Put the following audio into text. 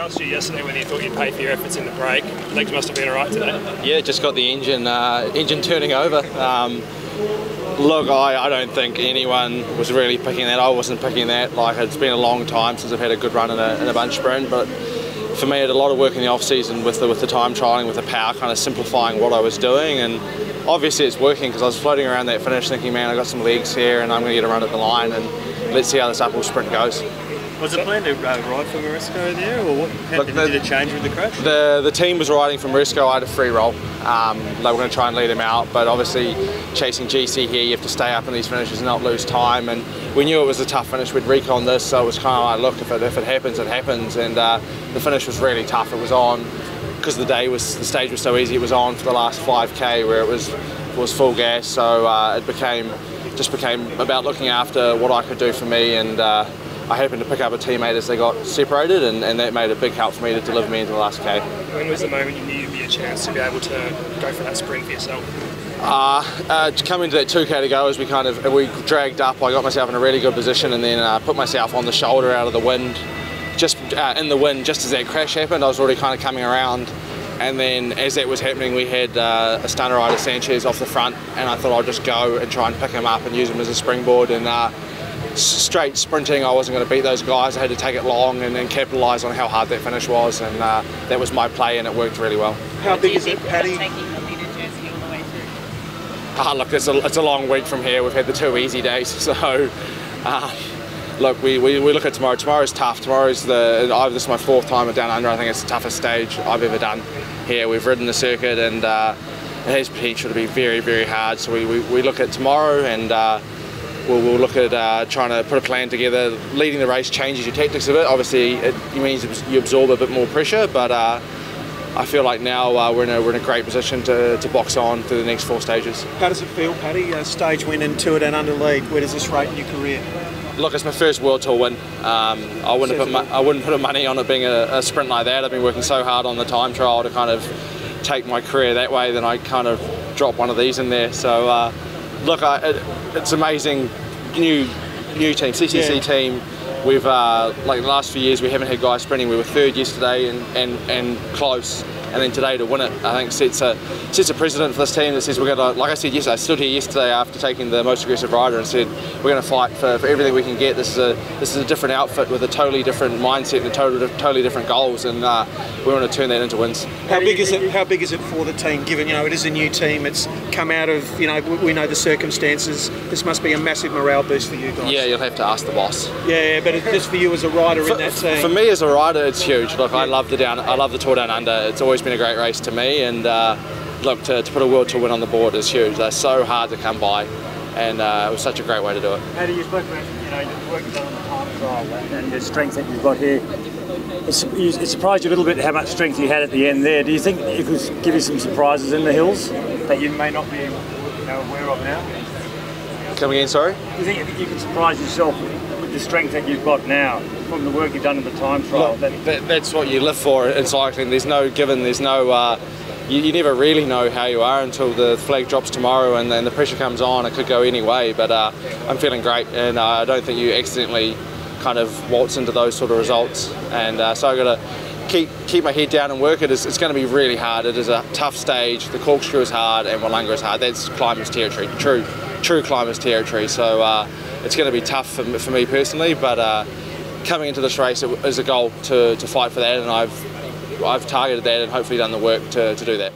asked you yesterday whether you thought you'd pay for your efforts in the break. Legs must have been alright today. Yeah, just got the engine turning over. Look, I don't think anyone was really picking that. I wasn't picking that. Like, it's been a long time since I've had a good run in a bunch sprint, but for me, I had a lot of work in the off season with the time trialling, with the power, kind of simplifying what I was doing, and obviously it's working because I was floating around that finish thinking, man, I got some legs here and I'm going to get a run at the line, and let's see how this uphill sprint goes. Was it planned to ride from Marisco there, or what? Did it change with the crash? The team was riding from Marisco. I had a free roll. They were going to try and lead him out, but obviously chasing GC here, you have to stay up in these finishes and not lose time, and we knew it was a tough finish. We'd recon this, so it was kind of like, look, if it happens, it happens, and the finish was really tough. It was on, because the stage was so easy, it was on for the last 5k where it was full gas, so it just became about looking after what I could do for me, and I happened to pick up a teammate as they got separated, and that made a big help for me to deliver me into the last K. When was the moment you knew you'd be a chance to be able to go for that sprint for yourself? Coming to that 2k to go, as we dragged up, I got myself in a really good position, and then put myself on the shoulder out of the wind, just in the wind, just as that crash happened. I was already kind of coming around, and then as that was happening, we had a stunner rider, Santos, off the front, and I thought I'd just go and try and pick him up and use him as a springboard, and straight sprinting, I wasn't going to beat those guys. I had to take it long and then capitalise on how hard that finish was, and that was my play, and it worked really well. How big is it, Paddy? Look, it's a long week from here. We've had the 2 easy days, so look, we look at tomorrow. Tomorrow's tough. This is my 4th time at Down Under. I think it's the toughest stage I've ever done here. We've ridden the circuit, and it has potential to be very, very hard. So we look at tomorrow, and we'll look at trying to put a plan together. Leading the race changes your tactics a bit. Obviously, it means you absorb a bit more pressure, but I feel like now we're in a great position to box on through the next 4 stages. How does it feel, Paddy? Stage win and 2 at Down Under lead. Where does this rate in your career? Look, it's my first World Tour win. I wouldn't put money on it being a sprint like that. I've been working so hard on the time trial to kind of take my career that way, then I kind of drop one of these in there. So look, it's amazing. New team, CCC Team. We've like the last few years we haven't had guys sprinting. We were 3rd yesterday and close, and then today to win it, I think sets a precedent for this team that says we're going to, like I said yesterday, I stood here yesterday after taking the most aggressive rider and said we're going to fight for everything we can get. This is a different outfit with a totally different mindset and totally different goals, and we want to turn that into wins. How big is it for the team, given it is a new team, it's come out of, we know the circumstances. This must be a massive morale boost for you guys. Yeah, you'll have to ask the boss. Yeah, but just for you as a rider in that team. For me as a rider, it's huge. Look, I love the Tour Down Under. It's always been a great race to me, and look, to put a World Tour win on the board is huge. They're so hard to come by, and it was such a great way to do it. Paddy, you spoke about the work you've done on the time trial and the strength that you've got here. It surprised you a little bit how much strength you had at the end there. Do you think it could give you some surprises in the hills that you may not be aware of now? Come again, sorry? Do you think you could surprise yourself with the strength that you've got now from the work you've done in the time trial? Look, that's what you live for in cycling. There's no given, there's no... You never really know how you are until the flag drops tomorrow and then the pressure comes on. It could go any way, but I'm feeling great, and I don't think you accidentally kind of waltz into those sort of results. And so I've got to keep my head down and work it. It's going to be really hard. It is a tough stage. The corkscrew is hard and Wollonga is hard. That's climbers territory, true climbers territory. So it's going to be tough for me personally, but coming into this race, it is a goal to fight for that, and I've targeted that and hopefully done the work to do that.